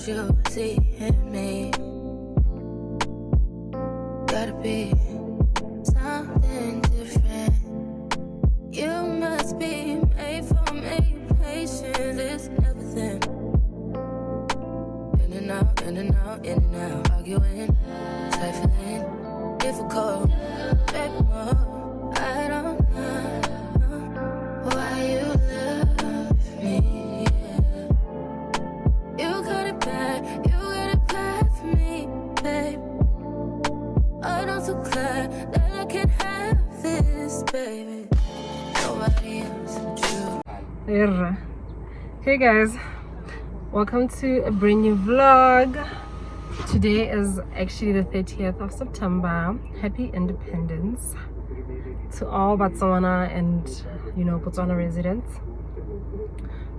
you see in me. Gotta be something different. You must be made for me. Patience is everything. In and out, in and out, in and out. Arguing, trifling, difficult. Baby, more. I don't know why you love me. You got it bad for me, babe. I'm so glad that I can have this, baby. Nobody else, true. Hey guys, welcome to a brand new vlog. Today is actually the 30th of September. Happy Independence to all Motswana and Botswana residents.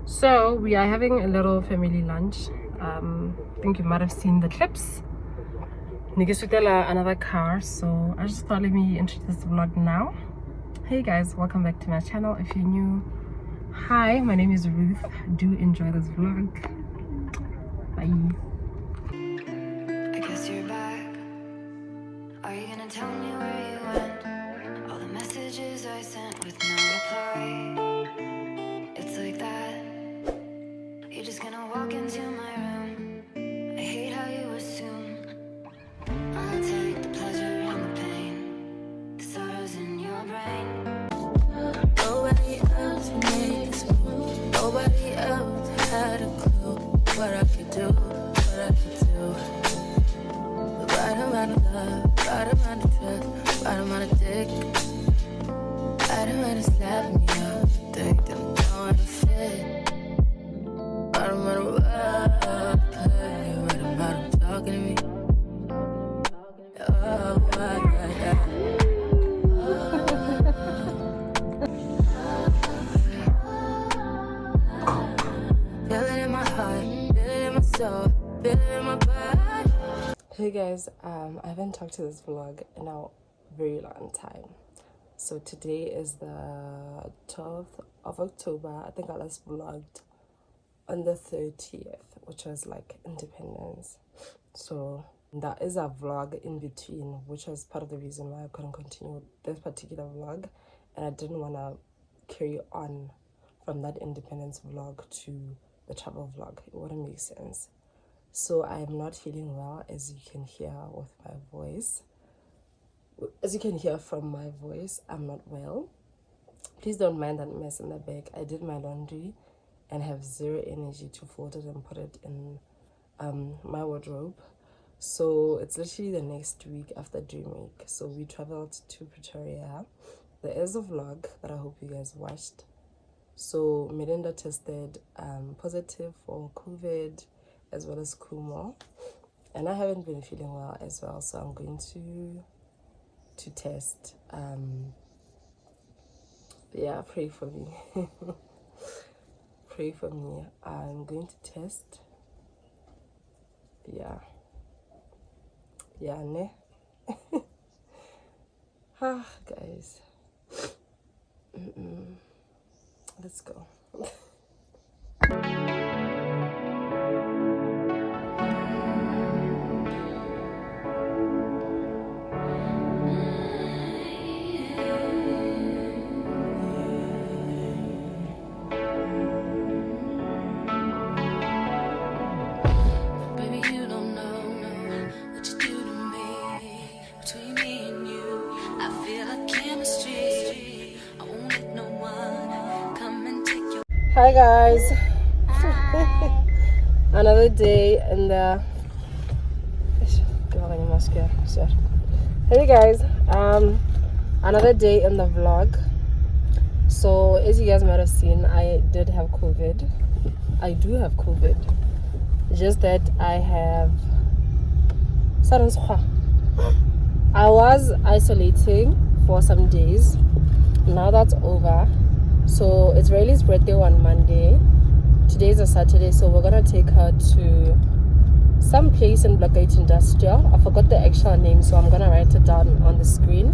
So we are having a little family lunch. I think you might have seen the clips. Another car, so I just thought let me introduce this vlog now. Hey guys, welcome back to my channel. If you're new, hi, my name is Ruth. Do enjoy this vlog. Bye. I guess you're back. Are you gonna tell me where you went? All the messages I sent with no reply. It's like that. You're just gonna walk into my room. I hate how you assume I'll take the pleasure and the pain. The sorrows in your brain. Nobody else made this move. Nobody else had a clue what I could do, what I could do. The right amount of love, right amount of trust, right amount of dick. Right amount of slap me up, think that I'm going to fit. Right amount of love, right amount of talking to me. Oh, yeah. Feel it in my heart, feel it in my soul, feel it in my body. Hey guys, I haven't talked to this vlog in a very long time. So today is the 12th of October. I think I last vlogged on the 30th, which was like Independence. So that is a vlog in between, which was part of the reason why I couldn't continue with this particular vlog, and I didn't want to carry on from that Independence vlog to the travel vlog. It wouldn't make sense. So I am not feeling well, as you can hear with my voice. As you can hear from my voice, I'm not well. Please don't mind that mess in the bag. I did my laundry and have zero energy to fold it and put it in my wardrobe. So it's literally the next week after Dream Week. So we traveled to Pretoria. There is a vlog that I hope you guys watched. So Melinda tested positive for COVID as well as Kumo. And I haven't been feeling well as well. So I'm going to test. Yeah, pray for me. Pray for me. I'm going to test. Yeah, ne? Guys. Let's go. Hi guys. Hi. Another day in the hey guys, another day in the vlog. So as you guys might have seen, I did have COVID. I do have COVID, just that I have I was isolating for some days. Now that's over. So it's Riley's birthday on Monday. Today is a Saturday, so we're gonna take her to some place in Blackgate Industrial. I forgot the actual name, so I'm gonna write it down on the screen.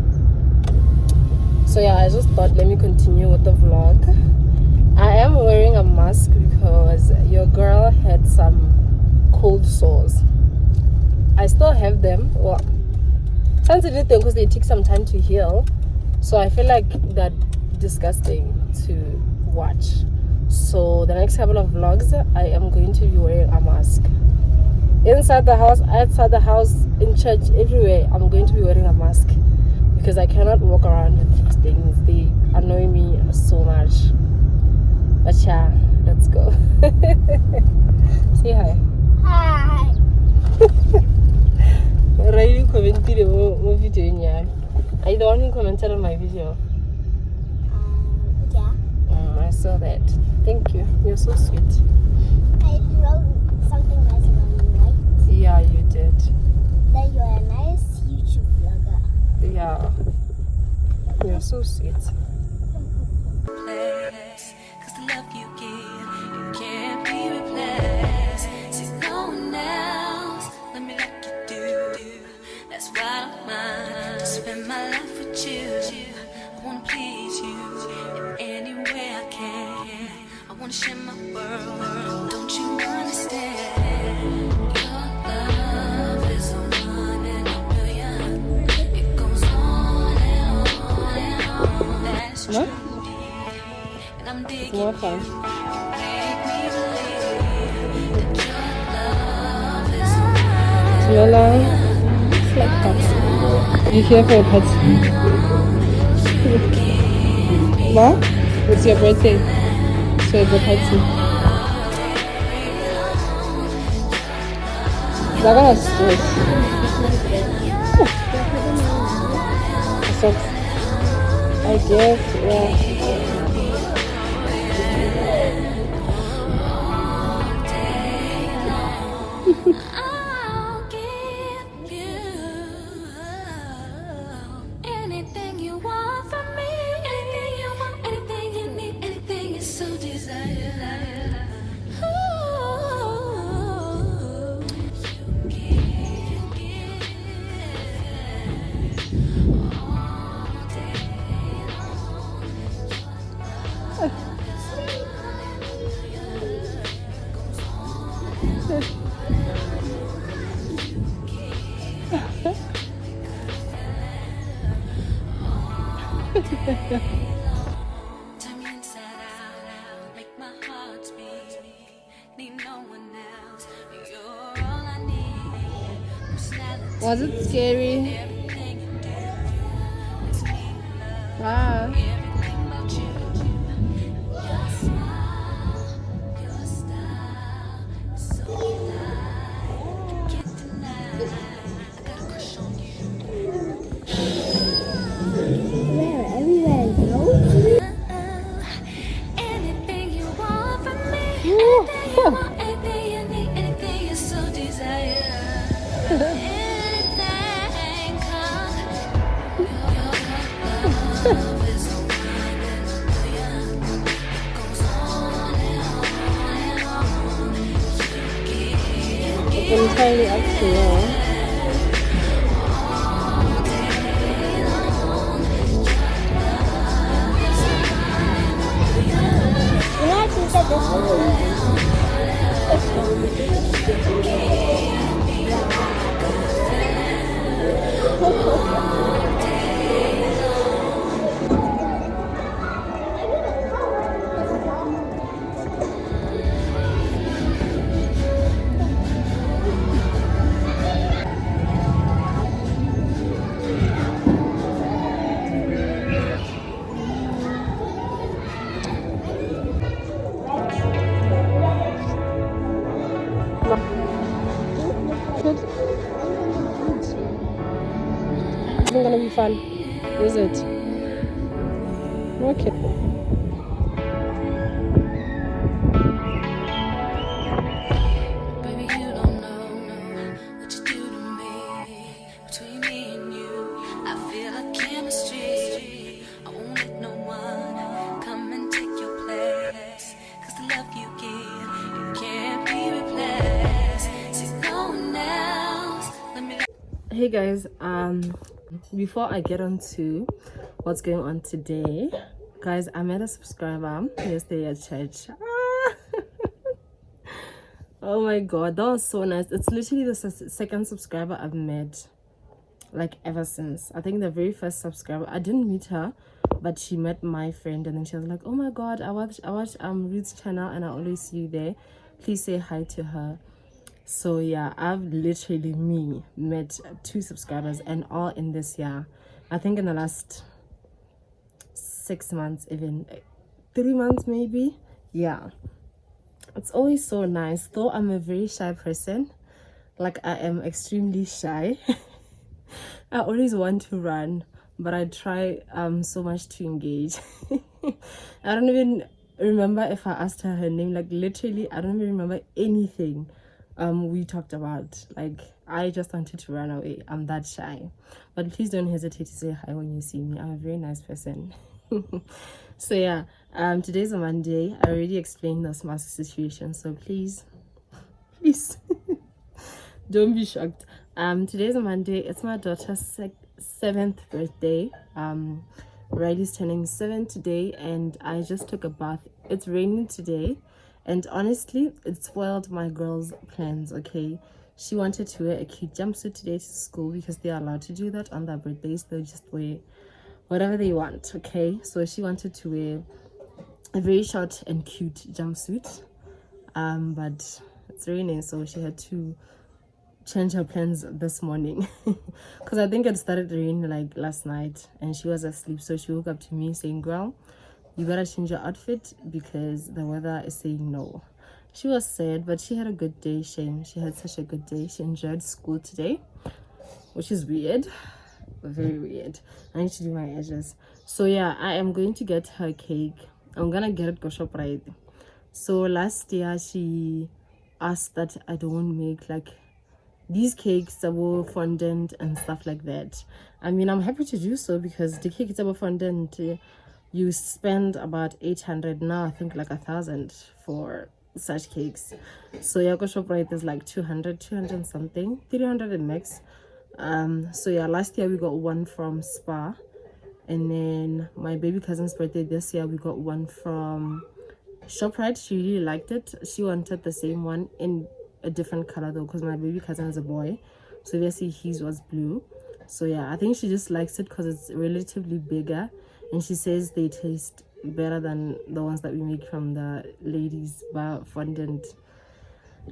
So yeah, I just thought let me continue with the vlog. I am wearing a mask because your girl had some cold sores. I still have them. Well, sensitive thing because they take some time to heal. So I feel like they're disgusting to watch. So the next couple of vlogs, I am going to be wearing a mask. Inside the house, outside the house, in church, everywhere, I'm going to be wearing a mask. Because I cannot walk around with these things. They annoy me so much. But yeah, let's go. Say hi. Hi. Riley commented on video. Are you the one who commented on my video? Yeah. I saw that. Thank you. You're so sweet. I wrote something nice about you, right? Yeah, you did. That you're a nice YouTube vlogger. Yeah. You're so sweet. Cause the love you give, it can't be replaced. See, no one else, let me like you do. That's why I don't mind to spend my life with you. I wanna please you in any way I can. I wanna share my world, don't you understand? Your love is a one in a million. It goes on and on and on. That's What? true. And I'm digging More fun. make me believe that your love is a Yola, like that. You here for a party? What? It's your birthday. So it's a party. They're gonna stress. Socks. I guess, yeah. I'll give you anything you want from me. Anything you want, anything you need, anything you so desire. Ooh. You give all day turn me inside out, make my heart speak. Need no one else, you're all I need. Personality, Was it scary? everything you do makes me love Ah. everything about you. Your smile, your style, so alive. Can't deny, I got a crush on you. Where? Everywhere I go? Anything you want from me, anything you want, anything you need, anything you so desire. Anything come, your love is a one in a million. It goes on and on and on. You give It's entirely up to you. When I think of this one, Good. It's not gonna be fun, is it? Okay. baby, you don't know what you do to me. Between me and you, I feel a chemistry. I won't let no one come and take your place. Cause the love you give, it can't be replaced. See, no one else, let me Hey guys, before I get on to what's going on today, guys, I met a subscriber yesterday at church. Oh my god, that was so nice. It's literally the second subscriber I've met, like, ever since. I think the very first subscriber, I didn't meet her, but she met my friend, and then she was like, oh my god, I watch Ruth's channel and I always see you there, please say hi to her. So yeah, I've literally met 2 subscribers, and all in this year. I think in the last 6 months, even 3 months maybe. Yeah, it's always so nice. Though I'm a very shy person, like I am extremely shy. I always want to run, but I try so much to engage. I don't even remember if I asked her name. Like, literally, I don't even remember anything we talked about. Like, I just wanted to run away. I'm that shy. But please don't hesitate to say hi when you see me. I'm a very nice person. So yeah, today's a Monday. I already explained this mask situation, so please don't be shocked. Today's a Monday. It's my daughter's 7th birthday. Riley's turning 7 today, and I just took a bath. It's raining today, and honestly, it spoiled my girl's plans. Okay, she wanted to wear a cute jumpsuit today to school because they are allowed to do that on their birthdays. They'll just wear whatever they want. Okay, so she wanted to wear a very short and cute jumpsuit, but it's raining, so she had to change her plans this morning because I think it started raining like last night and she was asleep. So she woke up to me saying, girl, you better change your outfit because the weather is saying no. She was sad, but she had a good day. Shame, she had such a good day. She enjoyed school today, which is weird, very weird. I need to do my edges. So yeah, I am going to get her cake. I'm gonna get it go shop right. So last year she asked that I don't make like these cakes are fondant and stuff like that. I mean, I'm happy to do so because the cake is about fondant. You spend about 800 now. I think like 1,000 for such cakes. So yeah, go shop right. There's like 200 and something, 300 at max. So yeah, last year we got one from Spa, and then my baby cousin's birthday this year we got one from ShopRite. She really liked it. She wanted the same one in a different color though, because my baby cousin is a boy, so obviously his was blue. So yeah, I think she just likes it because it's relatively bigger, and she says they taste better than the ones that we make from the ladies bar fondant.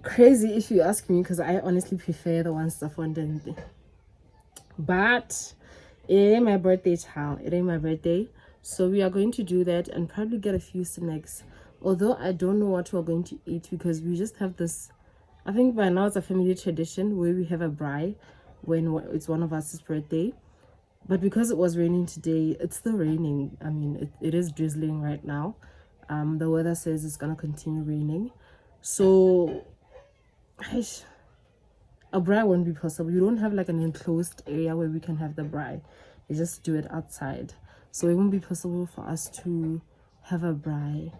Crazy if you ask me, because I honestly prefer the ones that fondant. But it ain't my birthday, child. It ain't my birthday, so we are going to do that and probably get a few snacks. Although I don't know what we're going to eat because we just have this, I think by now it's a family tradition where we have a braai when it's one of us' birthday. But because it was raining today, it's still raining. I mean, it is drizzling right now. The weather says it's gonna continue raining. So a braai won't be possible. You don't have like an enclosed area where we can have the braai. You just do it outside. So it won't be possible for us to have a braai.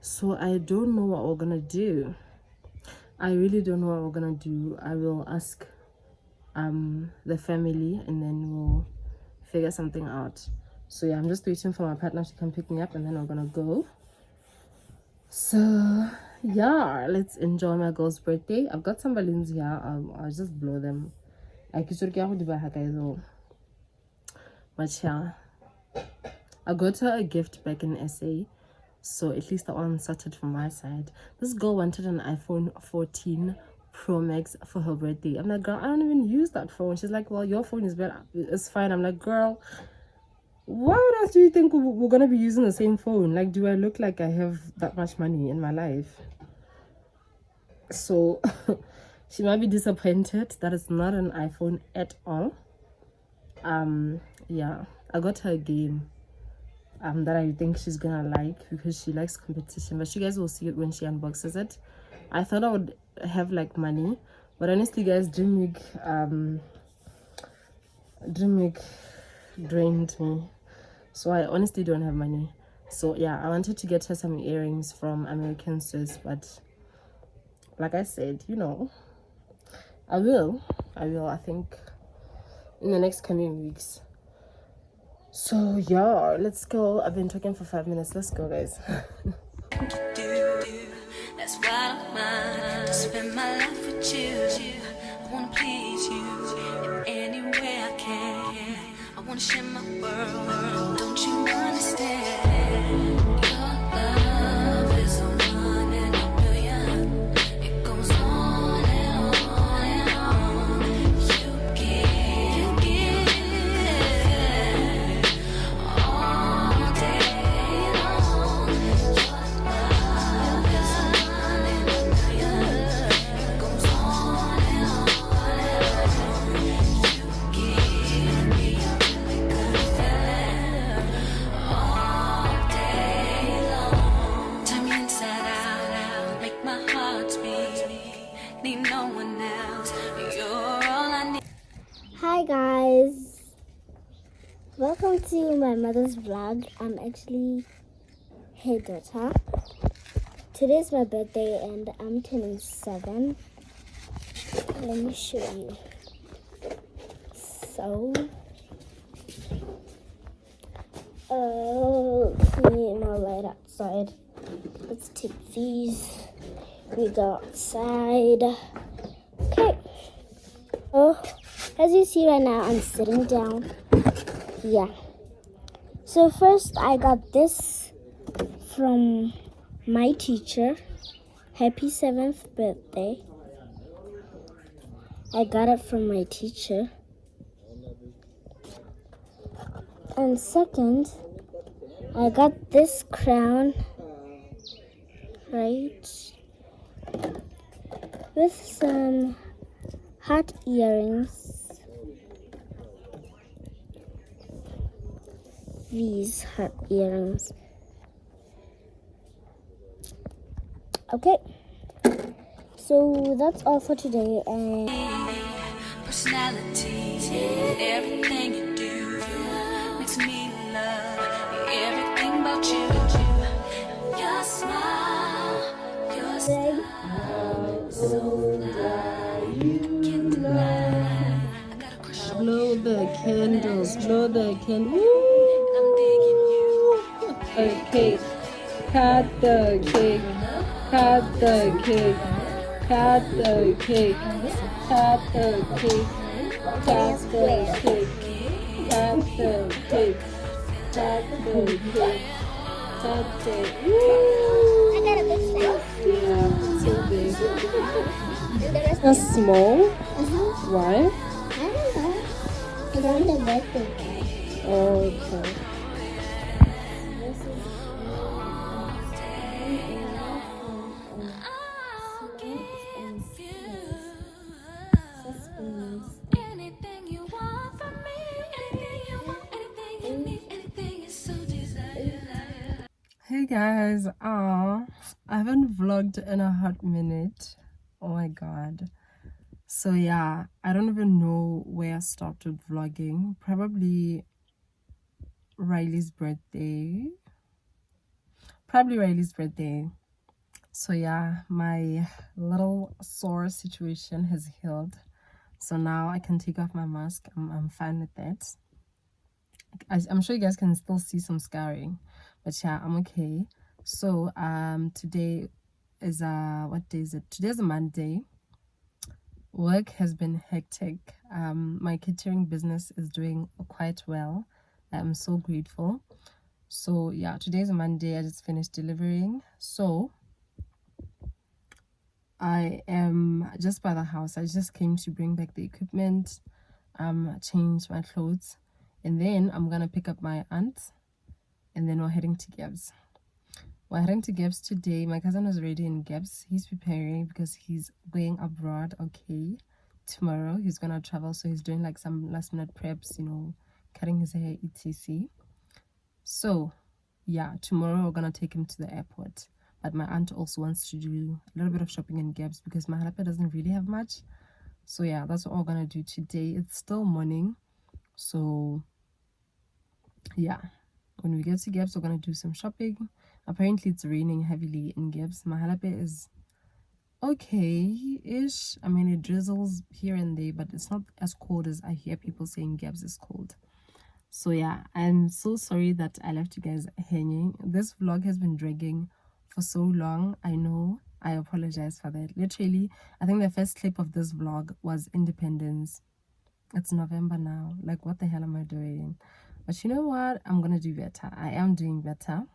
So I don't know what we're gonna do. I really don't know what we're gonna do. I will ask the family and then we'll figure something out. So yeah, I'm just waiting for my partner to come pick me up and then we're gonna go. So yeah, let's enjoy my girl's birthday. I've got some balloons here. I'll just blow them. But yeah, I got her a gift back in SA, so at least that one sorted from my side. This girl wanted an iPhone 14 Pro Max for her birthday. I'm like, girl, I don't even use that phone. She's like, well, your phone is better, it's fine. I'm like, girl, why else do you think we're gonna be using the same phone? Like, do I look like I have that much money in my life? So she might be disappointed that it's not an iPhone at all. Yeah, I got her a game that I think she's gonna like because she likes competition, but you guys will see it when she unboxes it. I thought I would have like money, but honestly guys, Dream Week drained me, so I honestly don't have money. So yeah, I wanted to get her some earrings from American Sis, but like I said, you know, I will I think in the next coming weeks. So yeah, let's go. I've been talking for 5 minutes. Let's go, guys. That's why I don't mind. with you. I wanna please you in any way I can. I wanna share my world. Don't you understand? Your love is a one in a million. It goes on and on and on. You give all day long. Your love is a one in a million. It goes on and on and on. You give me a really good feeling all day long. Turn me inside out, make my heart speak. Need no one else. You're all I need. Hi guys, welcome to my mother's vlog. I'm actually her daughter. Today's my birthday and I'm turning 7. Let me show you. So, okay, now right outside. Let's take these. We go outside. Okay. Oh, as you see right now, I'm sitting down. Yeah. So first, I got this from my teacher. Happy 7th birthday. I got it from my teacher. And second, I got this crown, right, with some heart earrings. These heart earrings. Okay. So that's all for today, and Personality, everything you do makes me love everything about you. Your smile, your style, so fly, you can't deny. I got a crush on Blow the candles, blow the candles. you, and I'm digging you. A cake, cut the cake, cut the cake, cut the cake, cut the cake, cut the cake, cut the cake, cut the cake, cut the. Woo! I got a big size. Yeah, so big. And the rest That's small. Why? I don't know. Because I'm the birthday guy. Oh, okay. This is Anything you want from me, anything you want, anything you need, anything is so desired. Hey guys, I haven't vlogged in a hot minute. Oh my god. So yeah, I don't even know where I started vlogging. Probably Riley's birthday. So yeah, my little sore situation has healed. So now I can take off my mask. I'm fine with that. I'm sure you guys can still see some scarring, but yeah, I'm okay. So today is what day is it? Today's a Monday. Work has been hectic. My catering business is doing quite well. I'm so grateful. So yeah, today's a Monday. I just finished delivering. So I am just by the house. I just came to bring back the equipment, change my clothes, and then I'm gonna pick up my aunt, and then we're heading to Gibbs. We're heading to Gibbs today. My cousin is already in Gibbs. He's preparing because he's going abroad. Okay, tomorrow he's gonna travel, so he's doing like some last minute preps, you know, cutting his hair, etc. So yeah, tomorrow we're gonna take him to the airport. But my aunt also wants to do a little bit of shopping in Gibbs because my halape doesn't really have much. So yeah, that's what we're gonna do today. It's still morning, so yeah, when we get to Gibbs we're gonna do some shopping. Apparently it's raining heavily in Gibbs. My halape is okay-ish. I mean, it drizzles here and there, but it's not as cold as I hear people saying Gibbs is cold. So yeah, I'm so sorry that I left you guys hanging. This vlog has been dragging for so long. I know. I apologize for that. Literally, I think the first clip of this vlog was Independence. It's November now. Like, what the hell am I doing? But you know what? I'm gonna do better. I am doing better.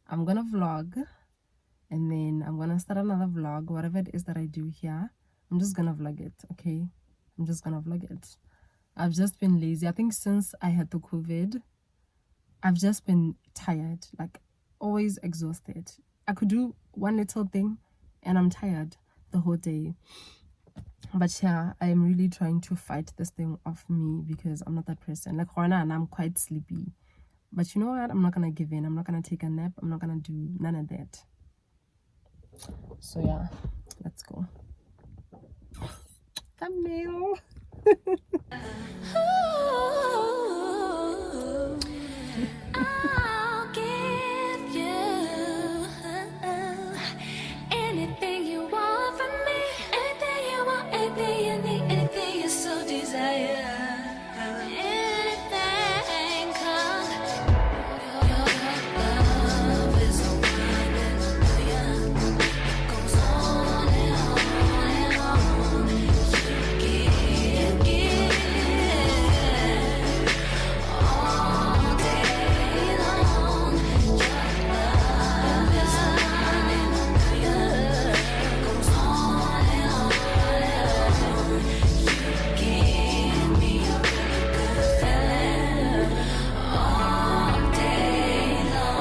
I'm gonna vlog, and then I'm gonna start another vlog. Whatever it is that I do here, I'm just gonna vlog it, okay? I'm just gonna vlog it. I've just been lazy. I think since I had the COVID, I've just been tired, like always exhausted. I could do one little thing and I'm tired the whole day. But yeah, I am really trying to fight this thing off me because I'm not that person. Like Juana, and I'm quite sleepy. But you know what? I'm not gonna give in. I'm not gonna take a nap. I'm not gonna do none of that. So yeah, let's go. Thumbnail. I'll give you anything you want from me, anything you want, anything you need, anything you so desire. Anything, 'cause your love is a winding wheel. It goes on and on and on. You give all day long. Your love is a winding wheel. It goes on and on and on. You give me a really good feeling all day long.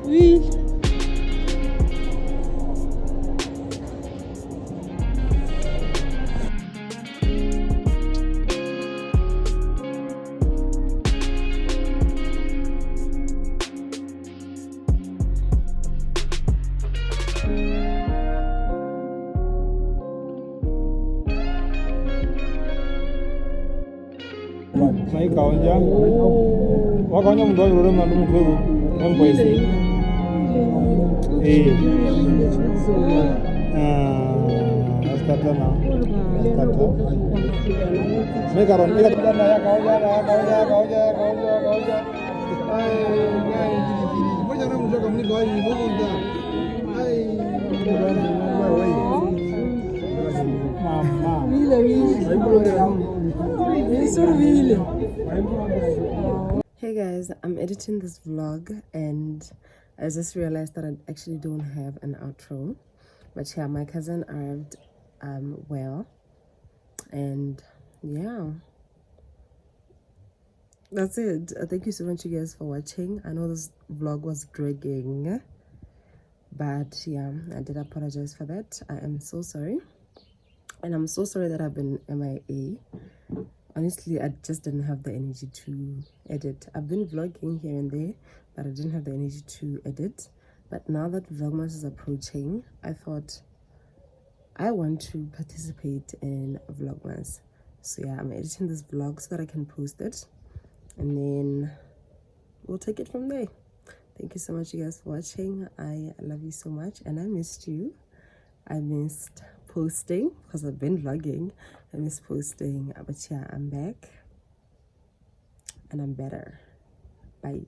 Oui. Mấy cậu anh chứ? Có nhóm tôi rồi mà đúng không? Em quay gì? That's starter now. Starter. Make around. Make around. Hey guys, I'm editing this vlog and I just realized that I actually don't have an outro. But yeah, my cousin arrived well, and yeah, that's it. Thank you so much you guys for watching. I know this vlog was dragging, but yeah, I did apologize for that. I am so sorry, and I'm so sorry that I've been MIA. Honestly, I just didn't have the energy to edit. I've been vlogging here and there, but I didn't have the energy to edit. But now that Vlogmas is approaching, I thought I want to participate in Vlogmas. So yeah, I'm editing this vlog so that I can post it, and then we'll take it from there. Thank you so much you guys for watching. I love you so much, and I missed you. I missed posting because I've been vlogging. I missed posting, but yeah, I'm back and I'm better. Bye.